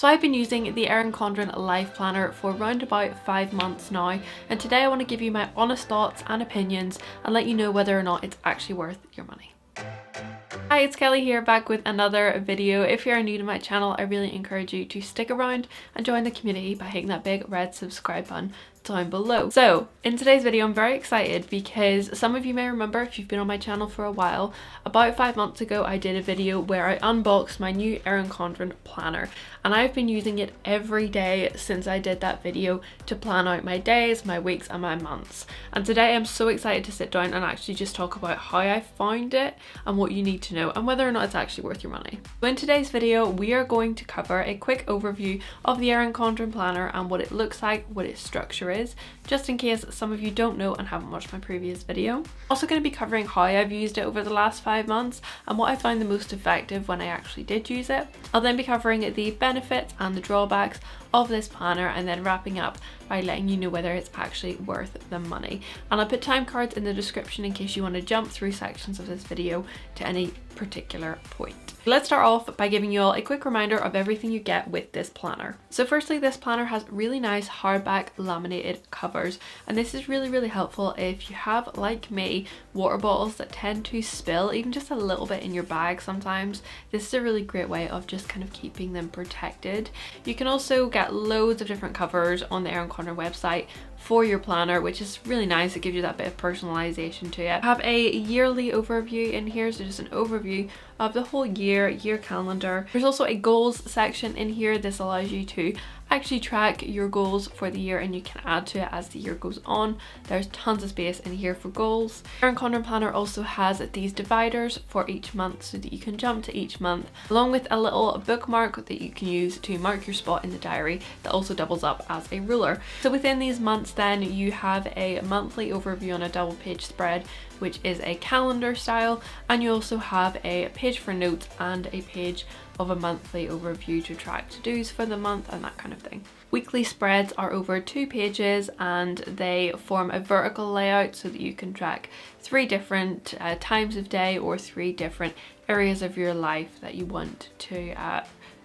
So I've been using the Erin Condren Life Planner for around about 5 months now, and today I want to give you my honest thoughts and opinions and let you know whether or not it's actually worth your money. Hi, it's Kelly here, back with another video. If you're new to my channel, I really encourage you to stick around and join the community by hitting that big red subscribe button down below. So in today's video I'm very excited because some of you may remember, if you've been on my channel for a while, about 5 months ago I did a video where I unboxed my new Erin Condren planner, and I've been using it every day since I did that video to plan out my days, my weeks and my months. And today I'm so excited to sit down and actually just talk about how I found it and what you need to know and whether or not it's actually worth your money. So in today's video we are going to cover a quick overview of the Erin Condren planner and what it looks like, what its structure is, just in case some of you don't know and haven't watched my previous video. Also going to be covering how I've used it over the last 5 months and what I found the most effective when I actually did use it. I'll then be covering the benefits and the drawbacks of this planner, and then wrapping up by letting you know whether it's actually worth the money. And I'll put time cards in the description in case you want to jump through sections of this video to any particular point. Let's start off by giving you all a quick reminder of everything you get with this planner. So firstly, this planner has really nice hardback laminated covers, and this is really helpful if you have, like me, water bottles that tend to spill even just a little bit in your bag sometimes. This is a really great way of just kind of keeping them protected. You can also get loads of different covers on the Erin Condren website for your planner, which is really nice. It gives you that bit of personalization to it. I have a yearly overview in here, so just an overview of the whole year calendar. There's also a goals section in here. This allows you to actually track your goals for the year, and you can add to it as the year goes on. There's tons of space in here for goals. Erin Condren planner also has these dividers for each month so that you can jump to each month, along with a little bookmark that you can use to mark your spot in the diary that also doubles up as a ruler. So within these months then you have a monthly overview on a double page spread, which is a calendar style, and you also have a page for notes and a page of a monthly overview to track to-dos for the month and that kind of thing. Weekly spreads are over 2 pages and they form a vertical layout so that you can track 3 different times of day or 3 different areas of your life that you want to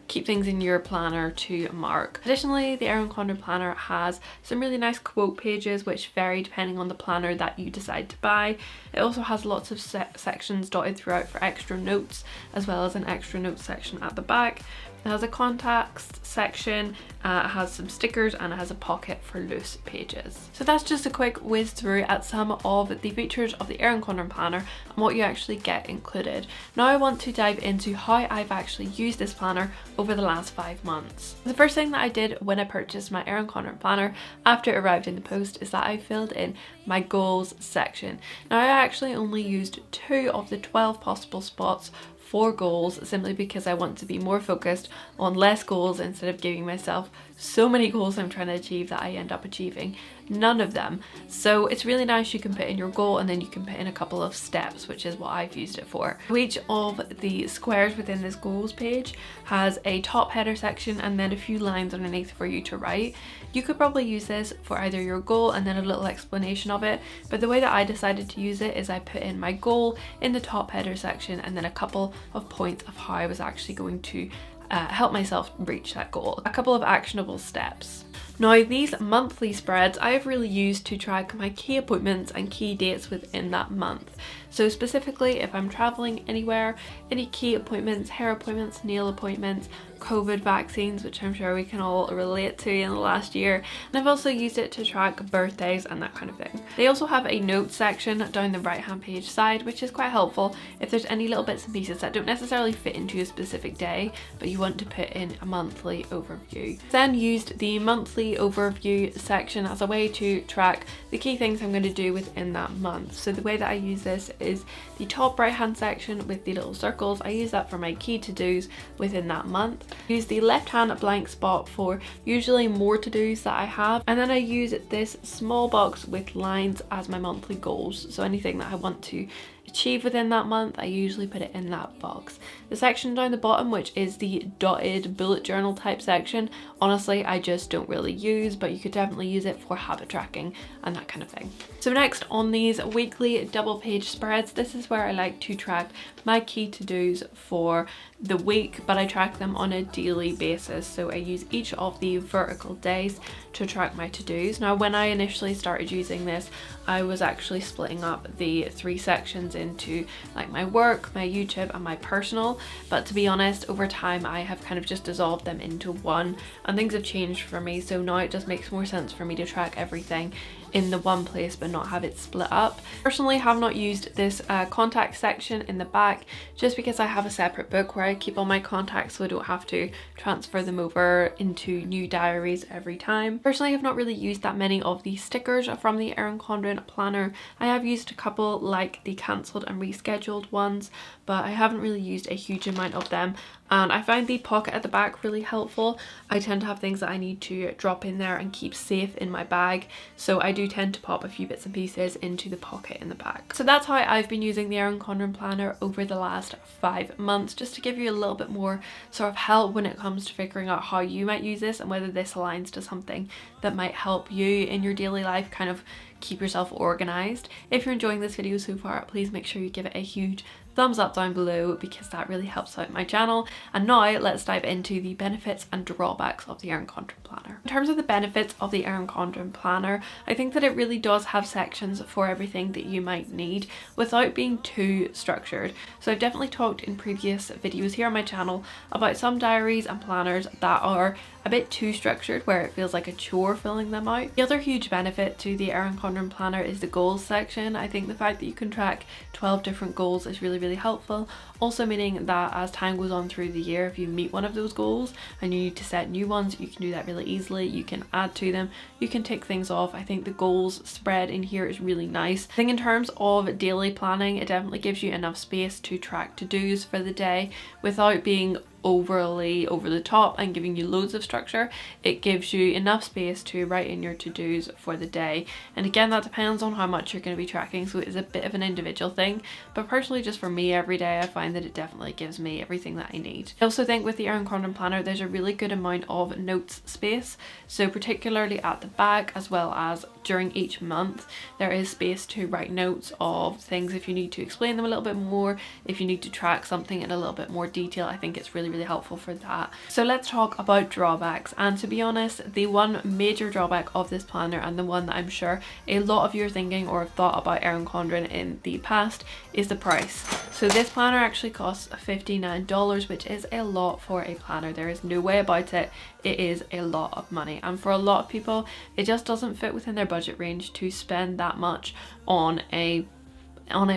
keep things in your planner to mark. Additionally, the Erin Condren planner has some really nice quote pages which vary depending on the planner that you decide to buy. It also has lots of sections dotted throughout for extra notes, as well as an extra notes section at the back. It has a contacts section, it has some stickers, and it has a pocket for loose pages. So that's just a quick whiz through at some of the features of the Erin Condren planner and what you actually get included. Now I want to dive into how I've actually used this planner over the last 5 months. The first thing that I did when I purchased my Erin Condren planner after it arrived in the post is that I filled in my goals section. Now I actually only used 2 of the 12 possible spots for goals, simply because I want to be more focused on less goals instead of giving myself so many goals I'm trying to achieve that I end up achieving none of them. So it's really nice, you can put in your goal and then you can put in a couple of steps, which is what I've used it for. Each of the squares within this goals page has a top header section and then a few lines underneath for you to write. You could probably use this for either your goal and then a little explanation of it, but the way that I decided to use it is I put in my goal in the top header section and then a couple of points of how I was actually going to help myself reach that goal. A couple of actionable steps. Now these monthly spreads I've really used to track my key appointments and key dates within that month. So specifically if I'm traveling anywhere, any key appointments, hair appointments, nail appointments, COVID vaccines, which I'm sure we can all relate to in the last year, and I've also used it to track birthdays and that kind of thing. They also have a notes section down the right hand page side, which is quite helpful if there's any little bits and pieces that don't necessarily fit into a specific day but you want to put in a monthly overview. Then used the monthly overview section as a way to track the key things I'm going to do within that month. So the way that I use this is the top right hand section with the little circles. I use that for my key to-dos within that month. Use the left hand blank spot for usually more to-dos that I have, and then I use this small box with lines as my monthly goals, so anything that I want to achieve within that month, I usually put it in that box. The section down the bottom, which is the dotted bullet journal type section, honestly I just don't really use, but you could definitely use it for habit tracking and that kind of thing. So next, on these weekly double page spreads, this is where I like to track my key to-dos for the week, but I track them on a daily basis. So I use each of the vertical days to track my to-dos. Now when I initially started using this, I was actually splitting up the 3 sections into like my work, my YouTube and my personal, but to be honest, over time I have kind of just dissolved them into one, and things have changed for me, so now it just makes more sense for me to track everything in the one place but not have it split up. Personally, have not used this contact section in the back just because I have a separate book where I keep all my contacts so I don't have to transfer them over into new diaries every time. Personally, I have not really used that many of the stickers from the Erin Condren planner. I have used a couple like the cancelled and rescheduled ones, but I haven't really used a huge amount of them, and I find the pocket at the back really helpful. I tend to have things that I need to drop in there and keep safe in my bag, so I do tend to pop a few bits and pieces into the pocket in the back. So that's how I've been using the Erin Condren planner over the last 5 months, just to give you a little bit more sort of help when it comes to figuring out how you might use this and whether this aligns to something that might help you in your daily life, kind of keep yourself organized. If you're enjoying this video so far, please make sure you give it a huge thumbs up down below because that really helps out my channel. And now let's dive into the benefits and drawbacks of the Erin Condren planner. In terms of the benefits of the Erin Condren planner, I think that it really does have sections for everything that you might need without being too structured. So I've definitely talked in previous videos here on my channel about some diaries and planners that are a bit too structured where it feels like a chore filling them out. The other huge benefit to the Erin Condren planner is the goals section. I think the fact that you can track 12 different goals is really helpful. Also meaning that as time goes on through the year, if you meet one of those goals and you need to set new ones, you can do that really easily. You can add to them, you can tick things off. I think the goals spread in here is really nice. I think in terms of daily planning, it definitely gives you enough space to track to-dos for the day without being overly over the top and giving you loads of structure. It gives you enough space to write in your to-dos for the day, and again that depends on how much you're going to be tracking, so it is a bit of an individual thing, but personally just for me every day I find that it definitely gives me everything that I need. I also think with the Erin Condren planner there's a really good amount of notes space, so particularly at the back as well as during each month there is space to write notes of things if you need to explain them a little bit more, if you need to track something in a little bit more detail. I think it's really helpful for that. So let's talk about drawbacks, and to be honest, the one major drawback of this planner, and the one that I'm sure a lot of you are thinking or have thought about Erin Condren in the past, is the price. So this planner actually costs $59, which is a lot for a planner. There is no way about it. It is a lot of money, and for a lot of people it just doesn't fit within their budget range to spend that much on a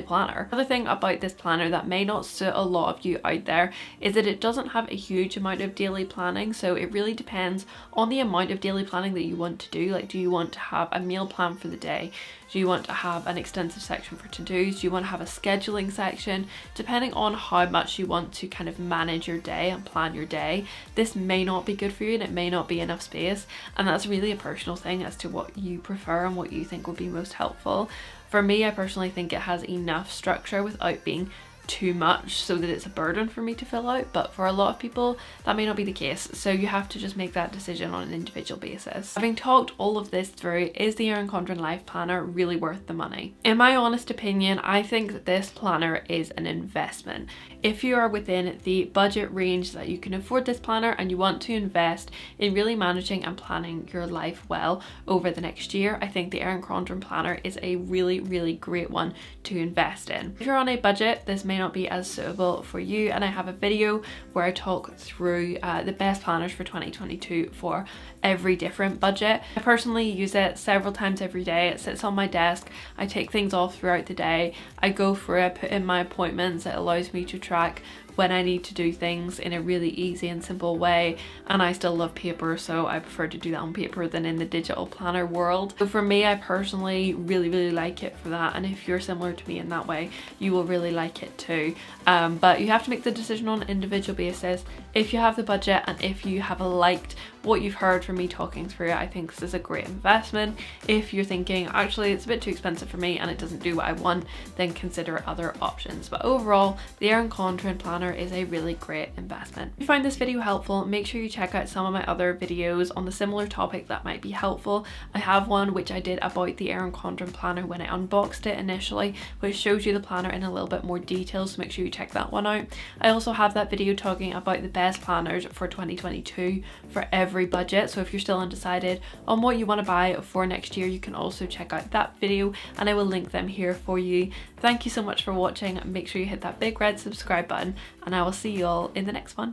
planner. Another thing about this planner that may not suit a lot of you out there is that it doesn't have a huge amount of daily planning, so it really depends on the amount of daily planning that you want to do. Like, do you want to have a meal plan for the day? Do you want to have an extensive section for to-dos? Do you want to have a scheduling section? Depending on how much you want to kind of manage your day and plan your day, this may not be good for you and it may not be enough space, and that's really a personal thing as to what you prefer and what you think will be most helpful. For me, I personally think it has enough structure without being too much so that it's a burden for me to fill out, but for a lot of people that may not be the case, so you have to just make that decision on an individual basis. Having talked all of this through, is the Erin Condren Life Planner really worth the money? In my honest opinion, I think that this planner is an investment. If you are within the budget range that you can afford this planner and you want to invest in really managing and planning your life well over the next year, I think the Erin Condren planner is a really great one to invest in. If you're on a budget, this may not be as suitable for you, and I have a video where I talk through the best planners for 2022 for every different budget. I personally use it several times every day. It sits on my desk. I take things off throughout the day. I go through it, put in my appointments. It allows me to track when I need to do things in a really easy and simple way, and I still love paper, so I prefer to do that on paper than in the digital planner world. So for me, I personally really like it for that, and if you're similar to me in that way, you will really like it too. But you have to make the decision on an individual basis. If you have the budget and if you have liked what you've heard from me talking through it, I think this is a great investment. If you're thinking actually it's a bit too expensive for me and it doesn't do what I want, then consider other options. But overall, the Erin Condren planner is a really great investment. If you find this video helpful, make sure you check out some of my other videos on the similar topic that might be helpful. I have one which I did about the Erin Condren planner when I unboxed it initially, which shows you the planner in a little bit more detail, so make sure you check that one out. I also have that video talking about the best planners for 2022 for every budget, so if you're still undecided on what you want to buy for next year, you can also check out that video and I will link them here for you. Thank you so much for watching. Make sure you hit that big red subscribe button and I will see you all in the next one.